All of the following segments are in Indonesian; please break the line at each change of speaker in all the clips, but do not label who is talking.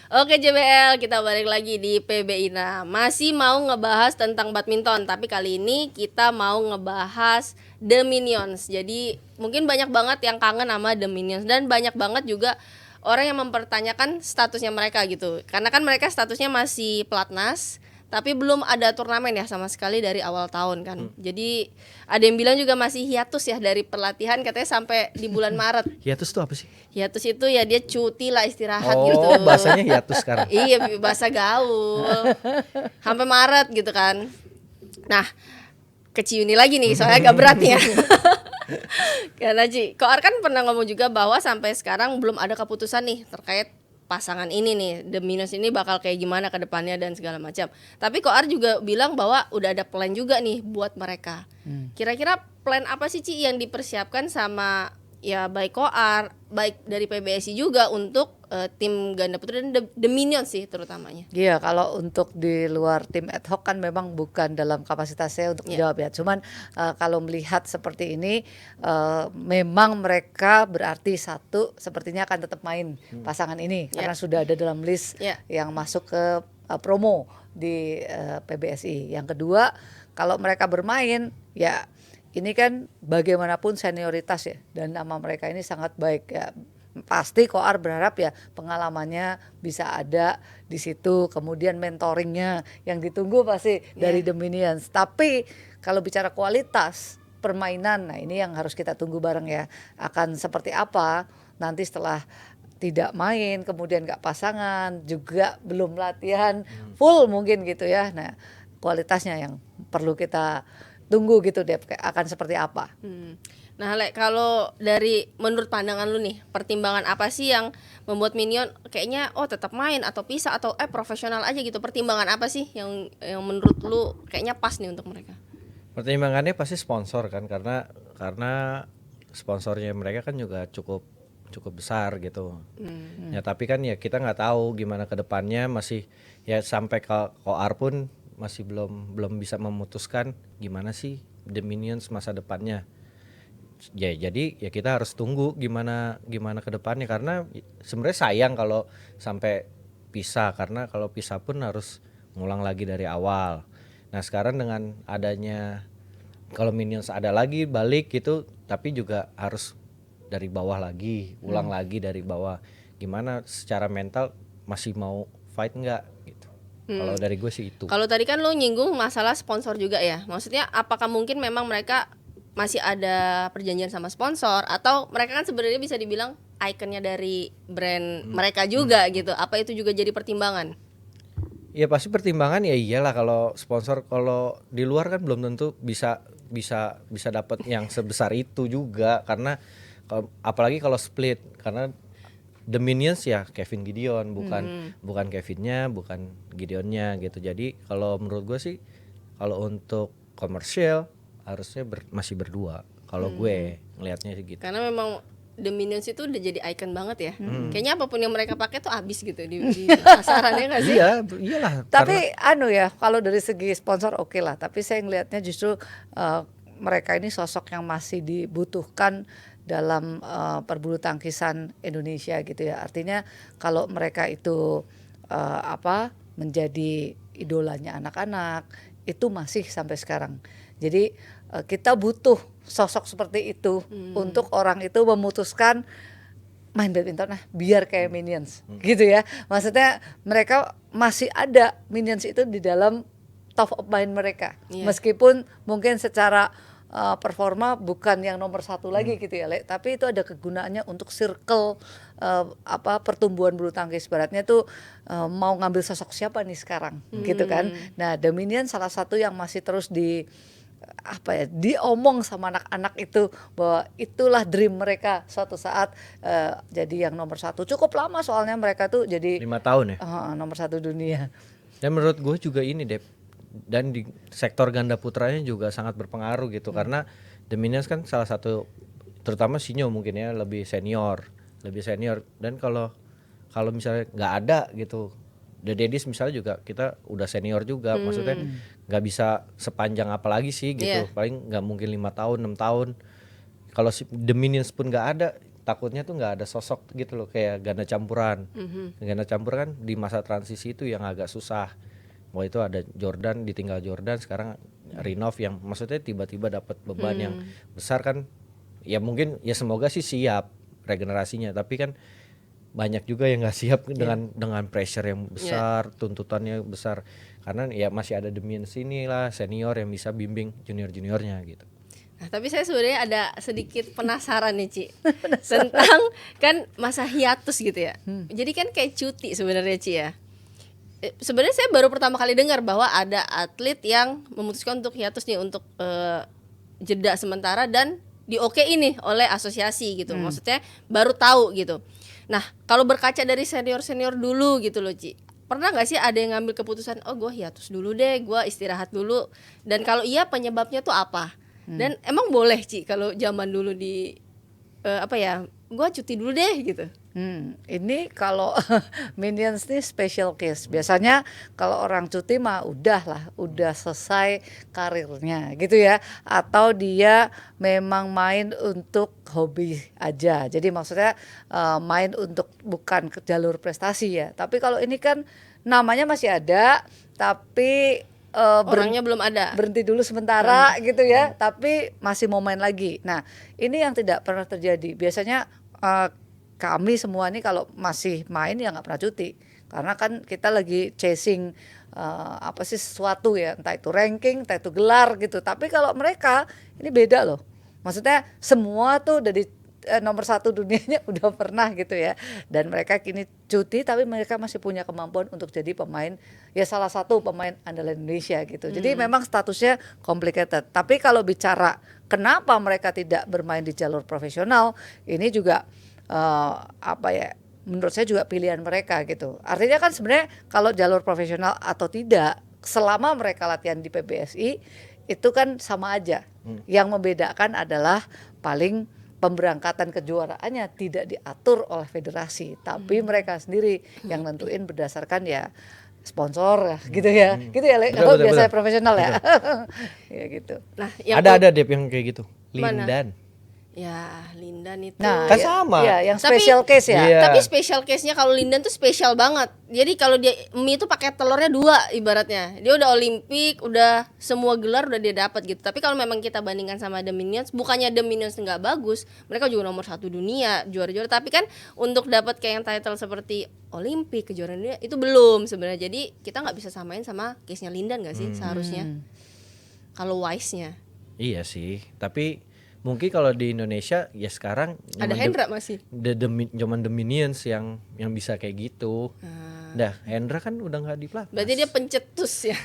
Oke JBL, kita balik lagi di PBI. Nah, masih mau ngebahas tentang badminton, tapi kali ini kita mau ngebahas The Minions. Jadi mungkin banyak banget yang kangen sama The Minions dan banyak banget juga orang yang mempertanyakan statusnya mereka gitu. Karena kan mereka statusnya masih pelatnas, tapi belum ada turnamen ya sama sekali dari awal tahun kan. Jadi ada yang bilang juga masih hiatus ya dari pelatihan katanya sampai di bulan Maret.
Hiatus tuh apa sih?
Hiatus itu ya dia cuti lah, istirahat
Oh,
gitu.
bahasanya hiatus sekarang.
Iya, bahasa gaul. Sampai Maret gitu kan. Nah, ke Ciuni lagi nih, soalnya agak berat nih ya. Karena Koar kan pernah ngomong juga bahwa sampai sekarang belum ada keputusan nih terkait pasangan ini nih, The Minions ini bakal kayak gimana ke depannya dan segala macam. Tapi Koar juga bilang bahwa udah ada plan juga nih buat mereka. Kira-kira plan apa sih Ci yang dipersiapkan sama ya baik Koar, baik dari PBSI juga untuk tim ganda putra dan The Minions sih terutamanya.
Iya, kalau untuk di luar tim ad hoc kan memang bukan dalam kapasitas saya untuk menjawab ya. Cuman kalau melihat seperti ini, memang mereka berarti satu sepertinya akan tetap main pasangan ini karena sudah ada dalam list yang masuk ke promo di PBSI. Yang kedua, kalau mereka bermain ya ini kan bagaimanapun senioritas ya dan nama mereka ini sangat baik ya. Pasti Koar berharap ya pengalamannya bisa ada di situ, kemudian mentoringnya yang ditunggu pasti dari The Minions. Tapi kalau bicara kualitas permainan, nah ini yang harus kita tunggu bareng ya. Akan seperti apa nanti setelah tidak main, kemudian gak pasangan, juga belum latihan full mungkin gitu ya. Nah kualitasnya yang perlu kita tunggu gitu deh, akan seperti apa.
Nah, kalau dari menurut pandangan lu nih, pertimbangan apa sih yang membuat Minion kayaknya tetap main atau pisah atau profesional aja gitu? Pertimbangan apa sih yang menurut lu kayaknya pas nih untuk mereka?
Pertimbangannya pasti sponsor kan karena sponsornya mereka kan juga cukup besar gitu. Ya tapi kan ya kita nggak tahu gimana ke depannya, masih ya sampai ke Koar pun masih belum bisa memutuskan gimana sih The Minions masa depannya. Ya jadi ya kita harus tunggu gimana ke depannya, karena sebenarnya sayang kalau sampai pisah, karena kalau pisah pun harus ngulang lagi dari awal. Nah sekarang dengan adanya kalau Minions ada lagi balik gitu, tapi juga harus dari bawah lagi, ulang lagi dari bawah. Gimana secara mental masih mau fight nggak gitu. Kalau dari gue sih itu.
Kalau tadi kan lo nyinggung masalah sponsor juga ya. Maksudnya apakah mungkin memang mereka masih ada perjanjian sama sponsor, atau mereka kan sebenarnya bisa dibilang ikonnya dari brand mereka juga gitu. Apa itu juga jadi pertimbangan?
Ya pasti pertimbangan ya iyalah, kalau sponsor, kalau di luar kan belum tentu bisa dapat yang sebesar itu juga, karena apalagi kalau split, karena The Minions ya Kevin Gideon, bukan Kevinnya, bukan Gideonnya gitu. Jadi kalau menurut gue sih kalau untuk komersial harusnya masih berdua. Kalau gue ngelihatnya sih gitu.
Karena memang The Minions itu udah jadi icon banget ya. Kayaknya apapun yang mereka pakai tuh habis gitu di pasarannya nggak sih?
Iya, iyalah.
Tapi ya kalau dari segi sponsor oke lah. Tapi saya ngelihatnya justru mereka ini sosok yang masih dibutuhkan dalam perbulu tangkisan Indonesia gitu ya. Artinya kalau mereka itu menjadi idolanya anak-anak, itu masih sampai sekarang. Jadi kita butuh sosok seperti itu untuk orang itu memutuskan main badminton biar kayak Minions gitu ya. Maksudnya mereka masih ada Minions itu di dalam top of mind mereka. Meskipun mungkin secara performa bukan yang nomor satu lagi gitu ya, tapi itu ada kegunaannya untuk circle pertumbuhan bulu tangkis. Baratnya tuh mau ngambil sosok siapa nih sekarang gitu kan. Nah The Minions salah satu yang masih terus diomong sama anak-anak itu, bahwa itulah dream mereka suatu saat jadi yang nomor satu. Cukup lama soalnya mereka tuh jadi
5 tahun ya.
nomor satu dunia.
Dan menurut gue juga ini Dep, dan di sektor ganda putranya juga sangat berpengaruh gitu, karena The Minions kan salah satu, terutama Sinyo mungkin ya lebih senior, dan kalau misalnya nggak ada gitu, The Daddies misalnya juga kita udah senior juga, maksudnya nggak bisa sepanjang apa lagi sih gitu, paling nggak mungkin 5 tahun 6 tahun. Kalau The Minions pun nggak ada, takutnya tuh nggak ada sosok gitu loh kayak ganda campuran. Ganda campuran kan di masa transisi itu yang agak susah. Wah itu ada Jordan, ditinggal Jordan, sekarang Rinov yang maksudnya tiba-tiba dapat beban yang besar kan. Ya mungkin ya semoga sih siap regenerasinya, tapi kan banyak juga yang nggak siap dengan pressure yang besar, tuntutannya besar. Karena ya masih ada Demian sini lah senior yang bisa bimbing junior-juniornya gitu.
Nah, tapi saya sebenarnya ada sedikit penasaran nih, Ci. Tentang kan masa hiatus gitu ya. Jadi kan kayak cuti sebenarnya, Ci ya. Sebenarnya saya baru pertama kali dengar bahwa ada atlet yang memutuskan untuk hiatus nih untuk jeda sementara dan di-oke ini oleh asosiasi gitu. Maksudnya baru tahu gitu. Nah, kalau berkaca dari senior-senior dulu gitu loh, Ci. Pernah nggak sih ada yang ngambil keputusan, oh gue hiatus dulu deh, gue istirahat dulu. Dan kalau iya penyebabnya tuh apa? Dan emang boleh Ci kalau zaman dulu di gue cuti dulu deh gitu.
Ini kalau Minions nih special case. Biasanya kalau orang cuti mah udah selesai karirnya gitu ya. Atau dia memang main untuk hobi aja. Jadi maksudnya main untuk bukan ke jalur prestasi ya. Tapi kalau ini kan namanya masih ada, tapi
orangnya belum ada,
berhenti dulu sementara gitu ya, tapi masih mau main lagi. Nah ini yang tidak pernah terjadi. Biasanya kami semua nih kalau masih main ya nggak pernah cuti, karena kan kita lagi chasing sesuatu ya, entah itu ranking, entah itu gelar gitu. Tapi kalau mereka ini beda loh, maksudnya semua tuh udah di nomor 1 dunianya udah pernah gitu ya, dan mereka kini cuti tapi mereka masih punya kemampuan untuk jadi pemain ya, salah satu pemain andalan Indonesia gitu. Jadi memang statusnya complicated. Tapi kalau bicara kenapa mereka tidak bermain di jalur profesional, ini juga menurut saya juga pilihan mereka gitu. Artinya kan sebenarnya kalau jalur profesional atau tidak, selama mereka latihan di PBSI itu kan sama aja. Yang membedakan adalah paling pemberangkatan kejuaraannya tidak diatur oleh federasi, tapi mereka sendiri yang nentuin berdasarkan ya sponsor gitu ya. Gitu ya, Le. Kalau biasanya profesional ya. Ya gitu.
Nah,
Ada Dep yang kayak gitu. Lindan.
Ya, Lindan itu.
Nah,
kan sama.
Ya, yang special case ya.
Iya.
Tapi special case-nya kalau Lindan tuh spesial banget. Jadi kalau dia mie itu pakai telurnya 2 ibaratnya. Dia udah Olimpik, udah semua gelar udah dia dapat gitu. Tapi kalau memang kita bandingkan sama The Minions, bukannya The Minions nggak bagus, mereka juga nomor 1 dunia, juara-juara. Tapi kan untuk dapat kayak yang title seperti Olimpik, kejuaraan dunia itu belum sebenarnya. Jadi kita nggak bisa samain sama case-nya Lindan nggak sih seharusnya? Kalau wise-nya.
Iya sih, tapi mungkin kalau di Indonesia ya sekarang
ada Hendra masih.
Zaman The Minions yang bisa kayak gitu. Dah Hendra kan udah nggak di pelatnas.
Berarti dia pencetus ya.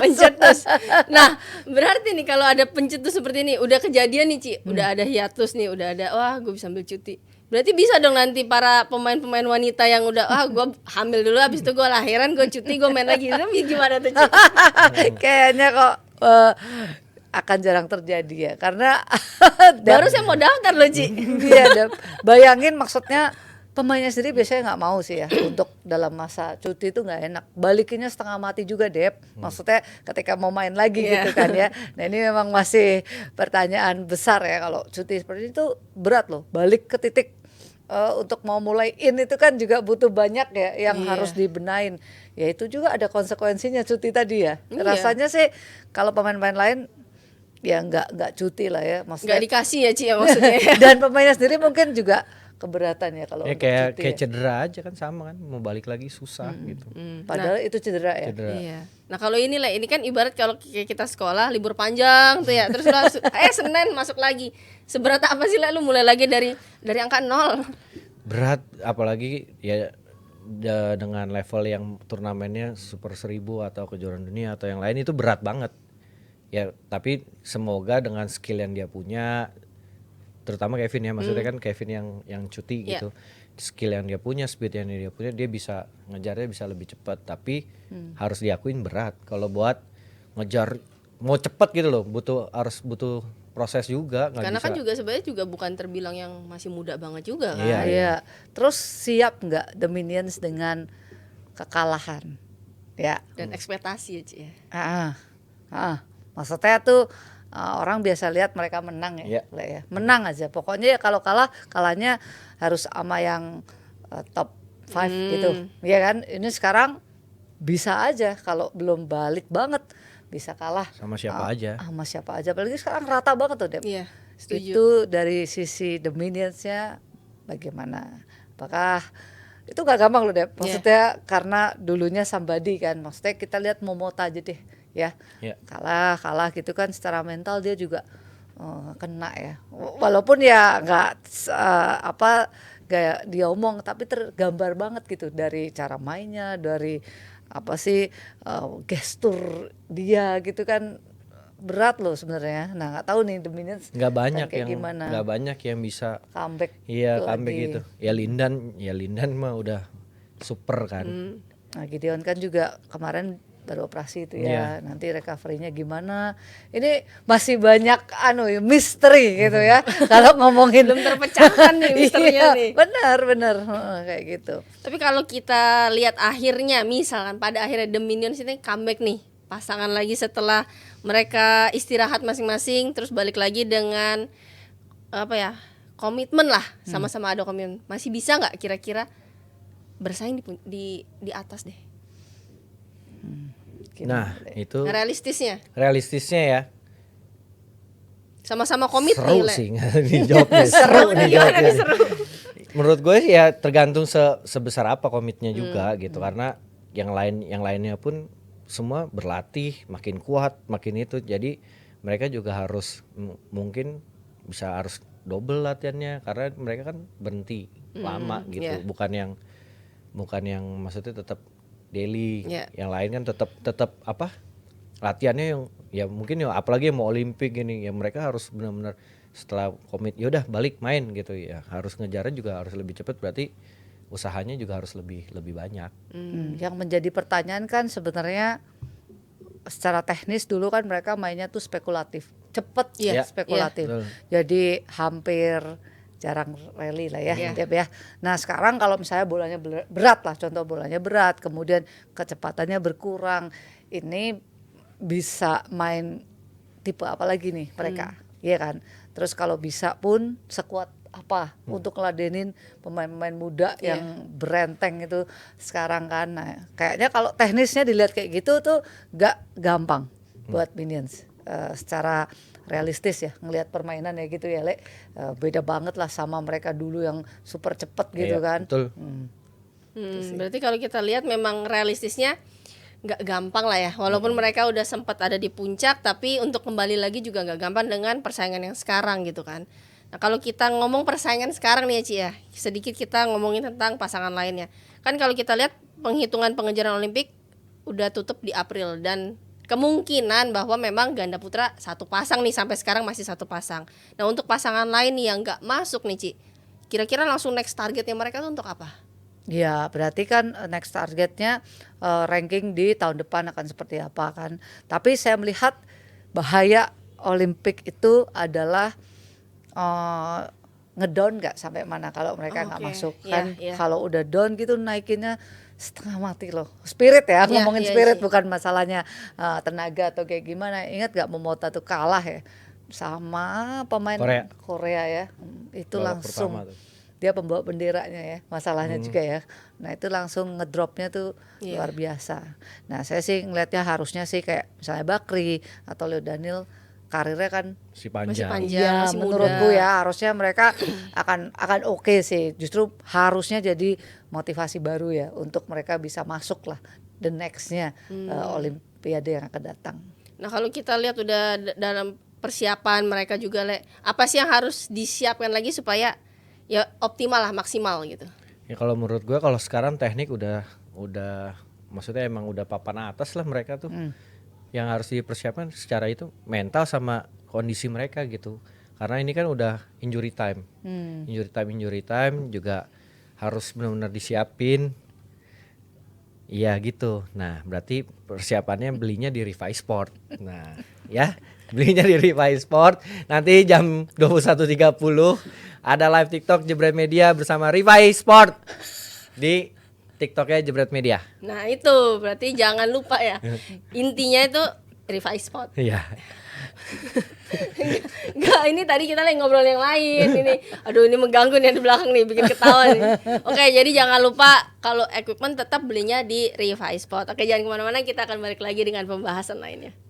Pencetus. Nah, berarti nih kalau ada pencetus seperti ini, udah kejadian nih Ci, udah ada hiatus nih, udah ada wah gue bisa ambil cuti. Berarti bisa dong nanti para pemain-pemain wanita yang udah gue hamil dulu, habis itu gue lahiran, gue cuti, gue main lagi. Itu gimana tuh Ci?
Kayaknya kok akan jarang terjadi ya, karena
baru saya mau daftar loh Ci.
Iya, bayangin maksudnya pemainnya sendiri biasanya nggak mau sih ya untuk dalam masa cuti itu nggak enak, balikinnya setengah mati juga Dep. Maksudnya ketika mau main lagi gitu kan ya. Nah ini memang masih pertanyaan besar ya, kalau cuti seperti itu berat loh, balik ke titik untuk mau mulai itu kan juga butuh banyak ya yang harus dibenain. Ya itu juga ada konsekuensinya cuti tadi ya. Rasanya sih kalau pemain-pemain lain ya nggak cuti lah ya, maksudnya
nggak dikasih ya Ci ya maksudnya.
Dan pemainnya sendiri mungkin juga keberatan ya kalau
ya kayak cedera aja kan, sama kan, mau balik lagi susah gitu.
Padahal itu cedera ya.
Iya. Nah kalau ini kan ibarat kalau kita sekolah libur panjang tuh ya, terus langsung Senin masuk lagi. Seberat apa sih lu mulai lagi dari angka 0?
Berat, apalagi ya dengan level yang turnamennya Super 1000 atau kejuaraan dunia atau yang lain, itu berat banget. Ya tapi semoga dengan skill yang dia punya, terutama Kevin ya, maksudnya kan Kevin yang cuti gitu, skill yang dia punya, speed yang dia punya, dia bisa ngejarnya bisa lebih cepat. Tapi harus diakuin berat. Kalau buat ngejar mau cepat gitu loh, harus butuh proses juga.
Karena
bisa.
Kan juga sebenarnya juga bukan terbilang yang masih muda banget juga kan.
Iya. Terus siap nggak The Minions dengan kekalahan? Ya.
Dan ekspektasi ya Ci ya.
Maksudnya tuh orang biasa lihat mereka menang
Iya.
Le, ya. Menang aja. Pokoknya ya kalau kalah, kalahnya harus sama yang top 5 gitu. Ya kan? Ini sekarang bisa aja kalau belum balik banget bisa kalah
Sama siapa aja.
sama siapa aja. Apalagi sekarang rata banget tuh, Dep.
Iya, setuju.
Itu dari sisi the Minions-nya bagaimana? Apakah itu gak gampang loh, Dep. Maksudnya karena dulunya somebody kan. Maksudnya kita lihat Momota aja deh ya.
Iya.
Kalah gitu kan secara mental dia juga kena ya. Walaupun ya nggak gak dia omong, tapi tergambar banget gitu dari cara mainnya, dari apa sih gestur dia gitu kan, berat loh sebenarnya. Nah nggak tahu nih The Minions
Nggak banyak
kayak
yang
gimana
nggak banyak yang bisa
comeback
comeback
lagi.
gitu. Ya Lindan mah udah super kan.
Nah Gideon kan juga kemarin baru operasi itu ya. Nanti recovery-nya gimana? Ini masih banyak misteri gitu ya. Kalau ngomongin
Belum terpecahkan nih misterinya
iya,
nih.
benar kayak gitu.
Tapi kalau kita lihat akhirnya, misalkan pada akhirnya The Minions ini comeback nih, pasangan lagi setelah mereka istirahat masing-masing, terus balik lagi dengan apa ya, komitmen lah, sama-sama ada komitmen. Masih bisa nggak kira-kira bersaing di atas deh?
Nah, itu
Realistisnya
ya.
sama-sama komit
Seru
nih, Le.
sih dijawabnya. Seru nih jawabnya. Menurut gue sih ya tergantung sebesar apa komitnya juga gitu, karena yang lainnya pun semua berlatih makin kuat makin itu, jadi mereka juga harus mungkin harus double latihannya karena mereka kan berhenti lama gitu, bukan yang maksudnya tetap daily. Yang lain kan tetap apa latihannya yang ya mungkin ya apalagi yang mau Olimpik ini ya, mereka harus benar-benar setelah komit yaudah balik main gitu ya, harus ngejarnya juga harus lebih cepat, berarti usahanya juga harus lebih banyak.
Yang menjadi pertanyaan kan sebenarnya secara teknis dulu kan mereka mainnya tuh spekulatif, cepet spekulatif. Jadi hampir jarang rally lah ya, Dep ya. Nah sekarang kalau misalnya bolanya berat lah, contoh bolanya berat, kemudian kecepatannya berkurang, ini bisa main tipe apa lagi nih mereka, ya kan? Terus kalau bisa pun sekuat apa untuk ngeladenin pemain-pemain muda yang berenteng itu sekarang kan. Nah, kayaknya kalau teknisnya dilihat kayak gitu tuh gak gampang buat Minions. Secara realistis ya ngelihat permainan ya gitu ya, Le. Beda banget lah sama mereka dulu yang super cepet gitu kan.
Betul.
Berarti kalau kita lihat memang realistisnya nggak gampang lah ya, walaupun mereka udah sempat ada di puncak, tapi untuk kembali lagi juga nggak gampang dengan persaingan yang sekarang gitu kan. Nah kalau kita ngomong persaingan sekarang nih ya Ci ya, sedikit kita ngomongin tentang pasangan lainnya. Kan kalau kita lihat penghitungan pengejaran Olimpik udah tutup di April, dan kemungkinan bahwa memang ganda putra satu pasang nih, sampai sekarang masih satu pasang. Nah untuk pasangan lain yang nggak masuk nih Ci, kira-kira langsung next targetnya mereka tuh untuk apa?
Ya berarti kan next targetnya ranking di tahun depan akan seperti apa kan. Tapi saya melihat bahaya Olimpik itu adalah ngedown nggak sampai mana kalau mereka nggak masuk kan. Kalau udah down gitu naikinnya setengah mati loh. Spirit ya, ngomongin spirit bukan masalahnya tenaga atau kayak gimana. Ingat nggak Momota tuh kalah ya sama pemain Korea ya. Itu
Babak
langsung dia pembawa benderanya ya, masalahnya juga ya. Nah itu langsung ngedropnya tuh luar biasa. Nah saya sih ngelihatnya harusnya sih kayak misalnya Bakri atau Leo Daniel, karirnya kan
masih panjang
ya,
masih
menurutku
muda.
ya harusnya mereka akan oke sih. Justru harusnya jadi motivasi baru ya untuk mereka bisa masuk lah the nextnya Olimpiade yang akan datang.
Nah kalau kita lihat udah dalam persiapan mereka juga, Le, apa sih yang harus disiapkan lagi supaya ya optimal lah, maksimal gitu?
Ya kalau menurut gue kalau sekarang teknik udah maksudnya emang udah papan atas lah mereka tuh. Yang harus dipersiapkan secara itu mental sama kondisi mereka gitu. Karena ini kan udah injury time juga harus benar-benar disiapin. Iya gitu. Nah berarti persiapannya belinya di Rifai Sport. Nah ya belinya di Rifai Sport. Nanti jam 21.30 ada live TikTok Jebret Media bersama Rifai Sport di TikToknya Jebret Media.
Nah itu berarti jangan lupa ya, intinya itu Rifai Sport.
Iya.
Enggak, ini tadi kita lagi ngobrol yang lain. Ini, aduh ini mengganggu nih di belakang nih, bikin ketawa nih. Oke, jadi jangan lupa kalau equipment tetap belinya di Revise Pot. Oke, jangan kemana-mana, kita akan balik lagi dengan pembahasan lainnya.